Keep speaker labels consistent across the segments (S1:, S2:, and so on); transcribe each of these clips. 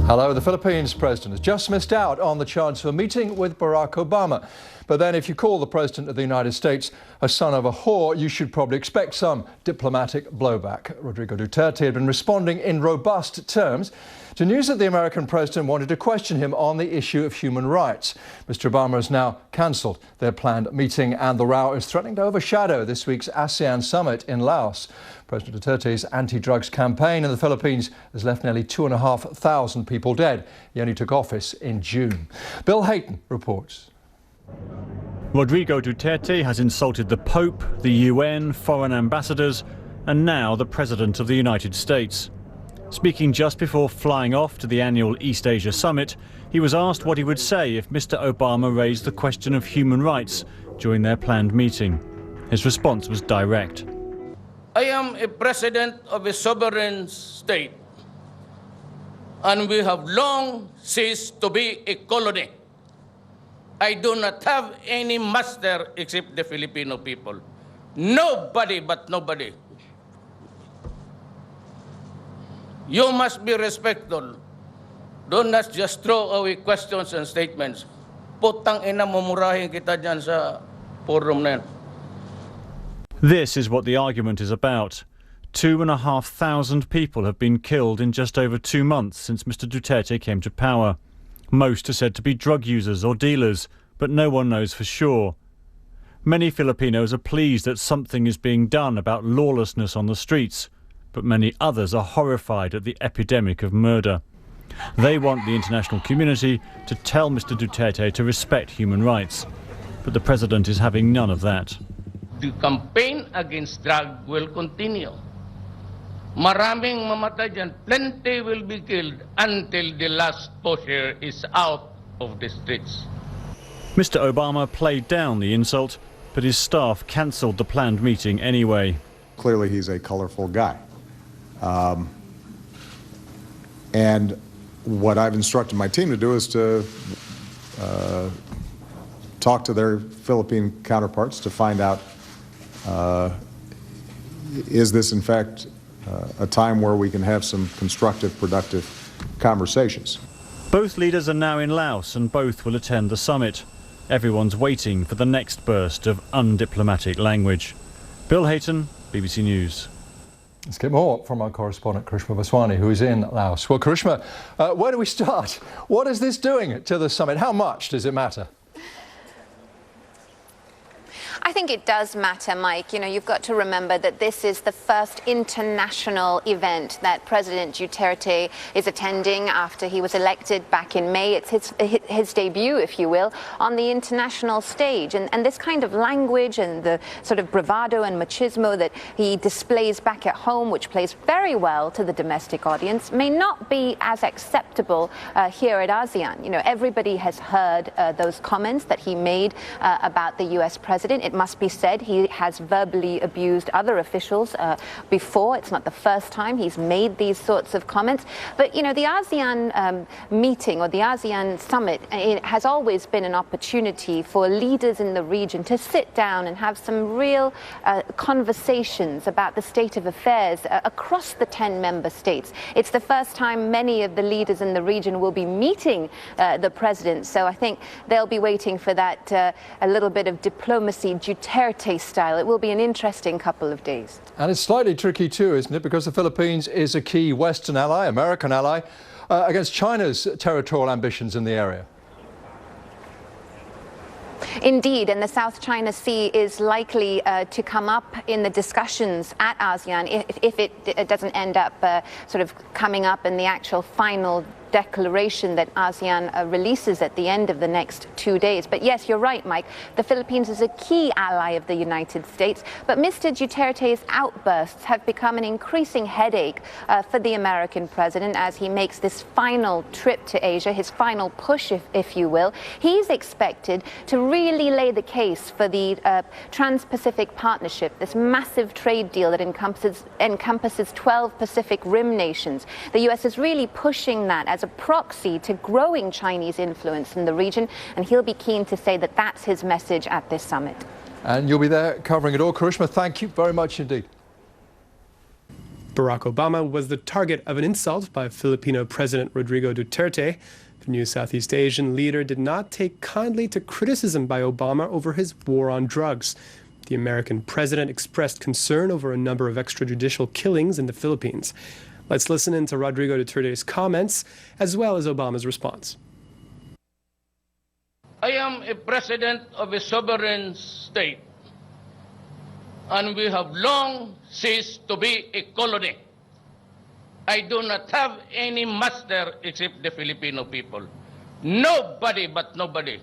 S1: Hello, the Philippines president has just missed out on the chance of a meeting with Barack Obama. But then if you call the president of the United States a son of a whore, you should probably expect some diplomatic blowback. Rodrigo Duterte had been responding in robust terms to news that the American president wanted to question him on the issue of human rights. Mr. Obama has now cancelled their planned meeting, and the row is threatening to overshadow this week's ASEAN summit in Laos. President Duterte's anti-drugs campaign in the Philippines has left nearly 2,500 people dead. He only took office in June. Bill Hayton reports.
S2: Rodrigo Duterte has insulted the Pope, the UN, foreign ambassadors, and now the President of the United States. Speaking just before flying off to the annual East Asia Summit, he was asked what he would say if Mr. Obama raised the question of human rights during their planned meeting. His response was direct.
S3: I am a president of a sovereign state, and we have long ceased to be a colony. I do not have any master except the Filipino people. Nobody but nobody. You must be respectful. Do not just throw away questions and statements. Putang ina, mumurahin kita dyan sa forum na yan.
S2: This is what the argument is about. 2,500 people have been killed in just over 2 months since Mr. Duterte came to power. Most are said to be drug users or dealers, but no one knows for sure. Many Filipinos are pleased that something is being done about lawlessness on the streets, but many others are horrified at the epidemic of murder. They want the international community to tell Mr. Duterte to respect human rights, but the president is having none of that.
S3: The campaign against drug will continue. Maraming mamatay dyan. Plenty will be killed until the last pusher is out of the streets.
S2: Mr. Obama played down the insult, but his staff cancelled the planned meeting anyway.
S4: Clearly he's a colorful guy. And what I've instructed my team to do is to talk to their Philippine counterparts to find out, is this in fact a time where we can have some constructive, productive conversations.
S2: Both leaders are now in Laos and both will attend the summit. Everyone's waiting for the next burst of undiplomatic language. Bill Hayton, BBC News.
S1: Let's get more from our correspondent Karishma Vaswani, who is in Laos. Well, Karishma, where do we start? What is this doing to the summit? How much does it matter?
S5: I think it does matter, Mike. You know, you've got to remember that this is the first international event that President Duterte is attending after he was elected back in May. It's his debut, if you will, on the international stage. And this kind of language and the sort of bravado and machismo that he displays back at home, which plays very well to the domestic audience, may not be as acceptable here at ASEAN. You know, everybody has heard those comments that he made about the U.S. president. It must be said he has verbally abused other officials before. It's not the first time he's made these sorts of comments. But, you know, the ASEAN meeting or the ASEAN summit, it has always been an opportunity for leaders in the region to sit down and have some real conversations about the state of affairs across the 10 member states. It's the first time many of the leaders in the region will be meeting the president. So I think they'll be waiting for that a little bit of diplomacy, Duterte style. It will be an interesting couple of days.
S1: And it's slightly tricky too, isn't it? Because the Philippines is a key Western ally, American ally, against China's territorial ambitions in the area.
S5: Indeed, and the South China Sea is likely to come up in the discussions at ASEAN if it doesn't end up sort of coming up in the actual final declaration that ASEAN releases at the end of the next 2 days. But yes, you're right, Mike. The Philippines is a key ally of the United States. But Mr. Duterte's outbursts have become an increasing headache for the American president as he makes this final trip to Asia, his final push, if you will. He's expected to really lay the case for the Trans-Pacific Partnership, this massive trade deal that encompasses 12 Pacific Rim nations. The U.S. is really pushing that as a proxy to growing Chinese influence in the region, and he'll be keen to say that that's his message at this summit.
S1: And you'll be there covering it all. Karishma, thank you very much indeed.
S6: Barack Obama was the target of an insult by Filipino President Rodrigo Duterte. The new Southeast Asian leader did not take kindly to criticism by Obama over his war on drugs. The American president expressed concern over a number of extrajudicial killings in the Philippines. Let's listen in to Rodrigo Duterte's comments as well as Obama's response.
S3: I am a president of a sovereign state, and we have long ceased to be a colony. I do not have any master except the Filipino people. Nobody but nobody.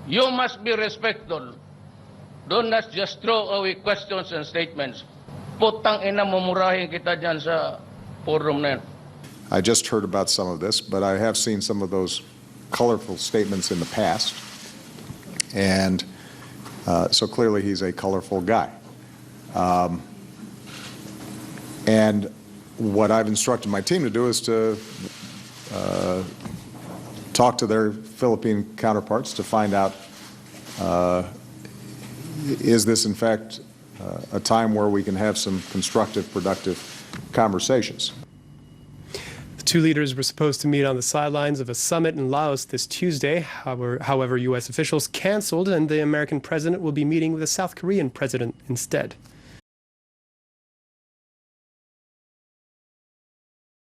S3: You must be respectful. Do not just throw away questions and statements. Putang ina, mumurahin kita dyan sa forum na yan.
S4: I just heard about some of this, but I have seen some of those colorful statements in the past. And so clearly he's a colorful guy. And what I've instructed my team to do is to talk to their Philippine counterparts to find out, is this in fact a time where we can have some constructive, productive conversations?
S6: The two leaders were supposed to meet on the sidelines of a summit in Laos this Tuesday. However, U.S. officials canceled, and the American president will be meeting with the South Korean president instead.